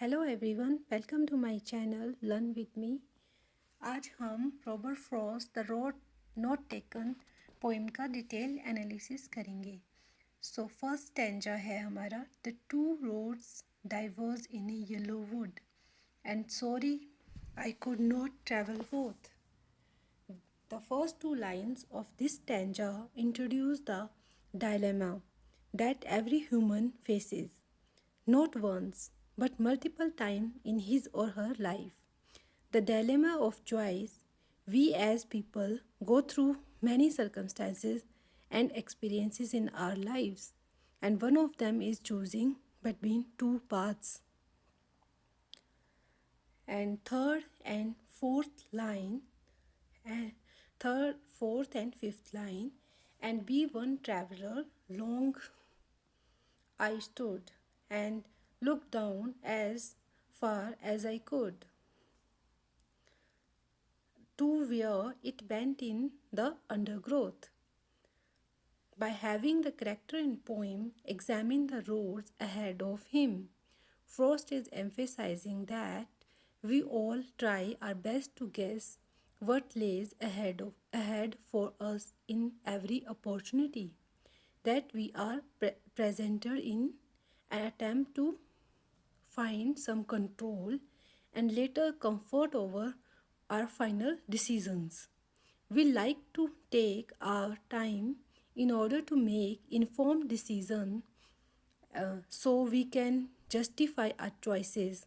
Hello everyone, welcome to my channel learn with me. आज हम Robert Frost the road not taken poem का detail analysis करेंगे। So first stanza है हमारा, the two roads diverse in a yellow wood and sorry I could not travel both. The first two lines of this stanza introduce the dilemma that every human faces, not once, but multiple times in his or her life. The dilemma of choice. We as people go through many circumstances and experiences in our lives, and one of them is choosing between two paths. And and third, fourth, and fifth line, and be one traveler long I stood and looked down as far as I could to where it bent in the undergrowth. By having the character in poem examine the roads ahead of him, Frost is emphasizing that we all try our best to guess what lays ahead for us in every opportunity that we are presented in an attempt to find some control and later comfort over our final decisions. We like to take our time in order to make informed decisions so we can justify our choices.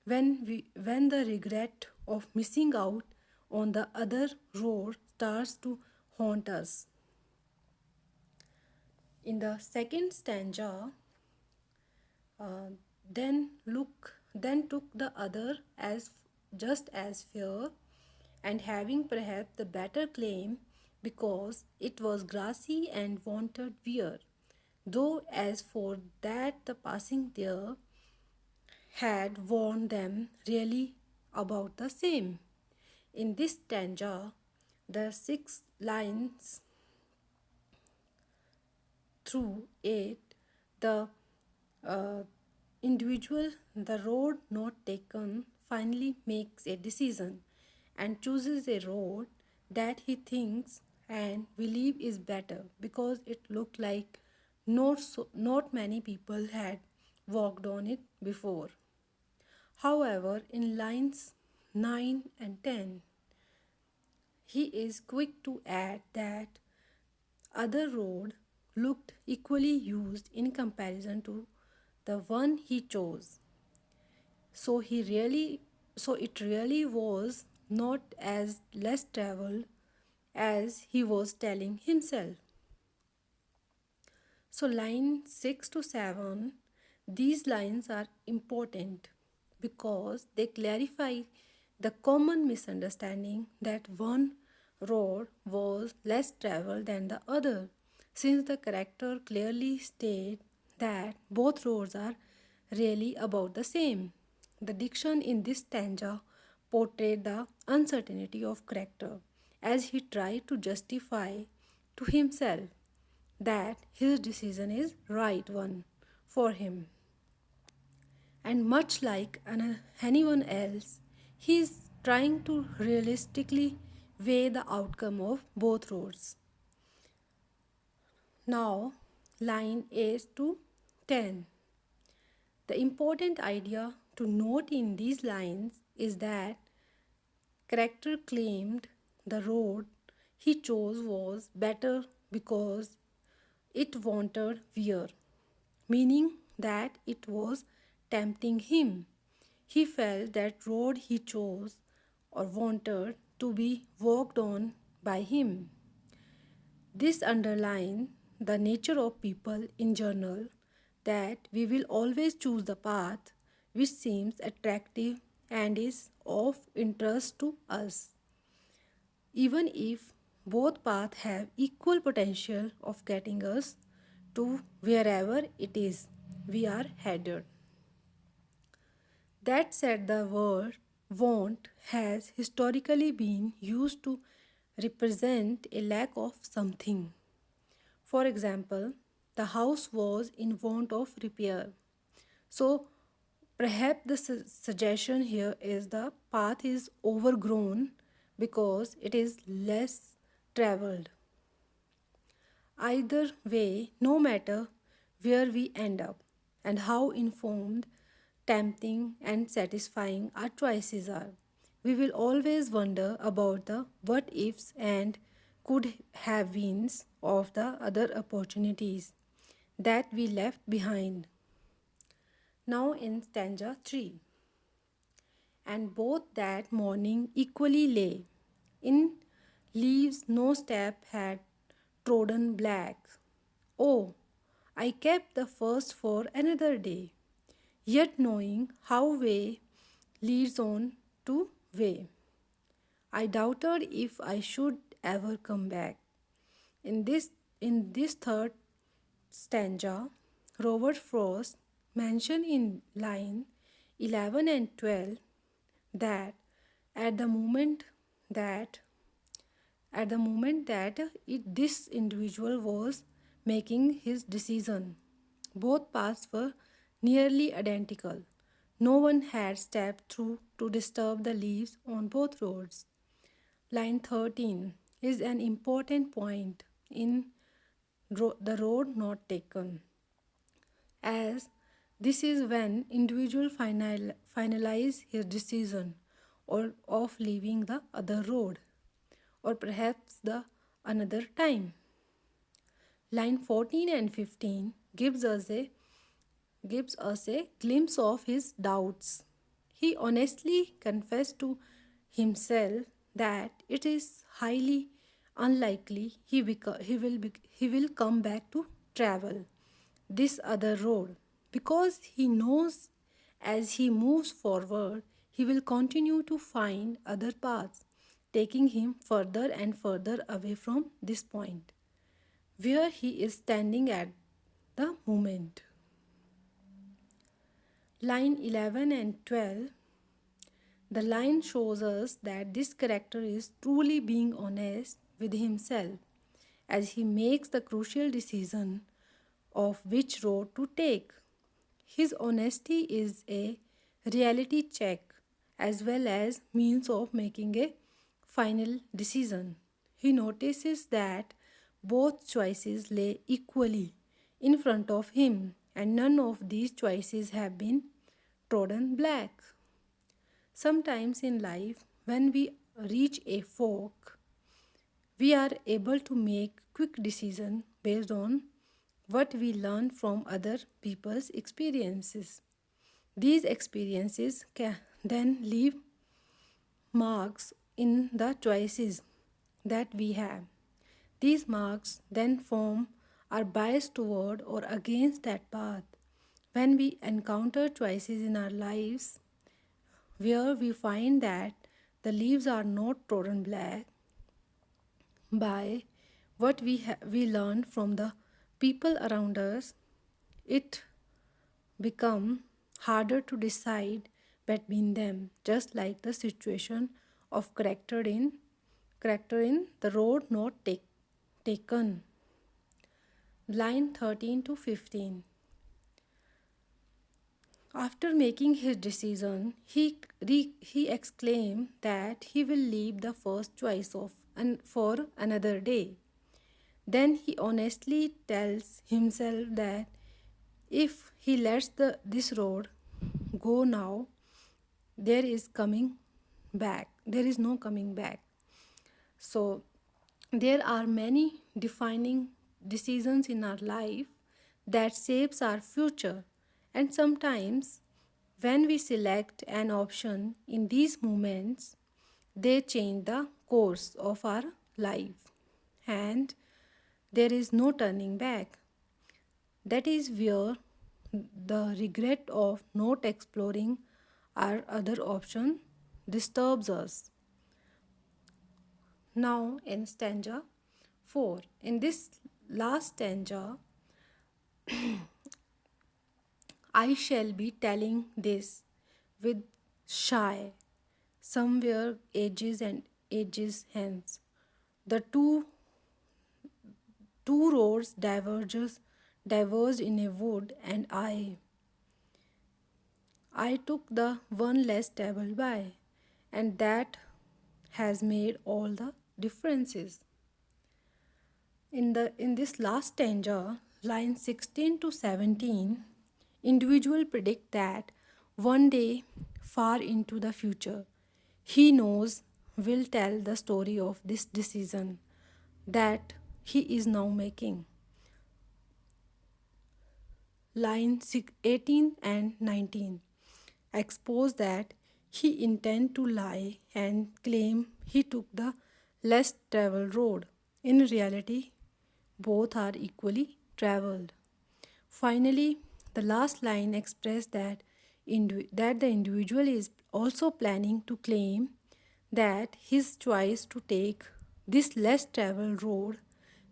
When the regret of missing out on the other road starts to haunt us. In the second stanza, uh, then took the other as just as fair, and having perhaps the better claim because it was grassy and wanted wear. Though as for that the passing there had warned them really about the same. In this stanza, the 6 lines through 8, the uh, individual, the road not taken, finally makes a decision and chooses a road that he thinks and believe is better because it looked like not many people had walked on it before. However, in lines 9 and 10, he is quick to add that other road looked equally used in comparison to the one he chose. So it really was not as less traveled as he was telling himself. So line 6 to 7, these lines are important because they clarify the common misunderstanding that one road was less traveled than the other, since the character clearly states that both roads are really about the same. The diction in this stanza portrayed the uncertainty of character as he tried to justify to himself that his decision is right one for him. And much like anyone else, he is trying to realistically weigh the outcome of both roads. Now, line 8 to 10. The important idea to note in these lines is that character claimed the road he chose was better because it wanted wear, meaning that it was tempting him. He felt that road he chose or wanted to be walked on by him. This underlines the nature of people in general, that we will always choose the path which seems attractive and is of interest to us, even if both paths have equal potential of getting us to wherever it is we are headed. That said, the word want has historically been used to represent a lack of something. For example, the house was in want of repair. So, Perhaps the suggestion here is the path is overgrown because it is less traveled. Either way, no matter where we end up and how informed, tempting, and satisfying our choices are, we will always wonder about the what ifs and could have beens of the other opportunities that we left behind. Now in stanza 3. And both that morning equally lay in leaves no step had trodden black. Oh, I kept the first for another day, yet knowing how way leads on to way. I doubted if I should ever come back. In this third stanza, Robert Frost mentioned in line 11 and 12 that at the moment that this individual was making his decision, both paths were nearly identical. No one had stepped through to disturb the leaves on both roads. Line 13 is an important point in the road not taken, as this is when individual finalize his decision or of leaving the other road or perhaps the another time. Line 14 and 15 gives us a glimpse of his doubts. He honestly confessed to himself that it is highly unlikely he will come back to travel this other road because he knows as he moves forward he will continue to find other paths taking him further and further away from this point where he is standing at the moment. Line 11 and 12, the line shows us that this character is truly being honest with himself as he makes the crucial decision of which road to take. His honesty is a reality check as well as means of making a final decision. He notices that both choices lay equally in front of him and none of these choices have been trodden black. Sometimes in life, when we reach a fork, we are able to make quick decisions based on what we learn from other people's experiences. These experiences can then leave marks in the choices that we have. These marks then form our bias toward or against that path. When we encounter choices in our lives where we find that the leaves are not trodden black by what we learn from the people around us, it become harder to decide between them, just like the situation of character in the road not taken. Line 13 to 15. After making his decision, he exclaimed that he will leave the first choice of and for another day. Then he honestly tells himself that if he lets this road go now, there is coming back. There is no coming back. So there are many defining decisions in our life that shapes our future, and sometimes when we select an option in these moments, they change the course of our life and there is no turning back. That is where the regret of not exploring our other option disturbs us. Now, in stanza 4, in this last stanza, I shall be telling this with shy, somewhere ages and ages hence. The two roads diverged in a wood, and I took the one less traveled by, and that has made all the differences. In this last stanza, lines 16 to 17, individual predict that one day far into the future, he knows will tell the story of this decision that he is now making. Lines 18 and 19 expose that he intend to lie and claim he took the less traveled road. In reality, both are equally traveled. Finally, the last line expressed that the individual is also planning to claim that his choice to take this less traveled road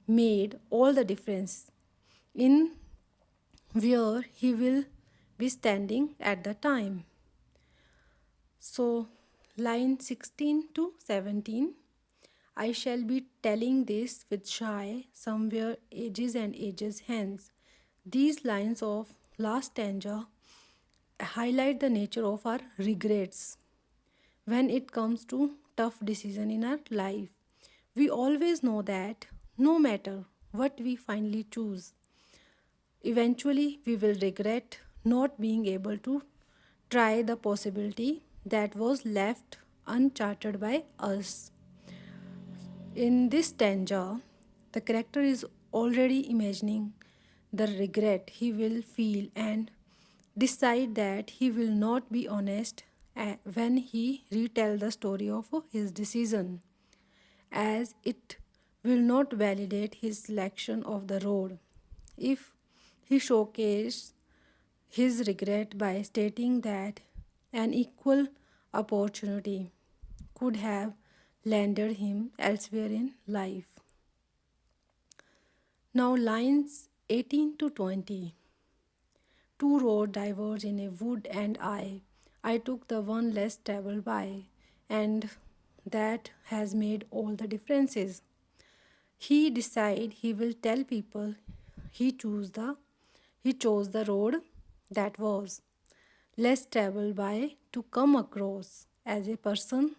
made all the difference in where he will be standing at the time. So, line 16 to 17, I shall be telling this with shy somewhere ages and ages hence. These lines of last stanza highlight the nature of our regrets when it comes to tough decision in our life. We always know that no matter what we finally choose, eventually we will regret not being able to try the possibility that was left uncharted by us. In this stanza, the character is already imagining the regret he will feel and decide that he will not be honest when he retell the story of his decision, as it will not validate his selection of the road. If he showcases his regret by stating that an equal opportunity could have landed him elsewhere in life. Now, lines 18 to 20. Two roads diverge in a wood, and I took the one less traveled by, and that has made all the differences. He decide he will tell people he chose the road that was less traveled by to come across as a person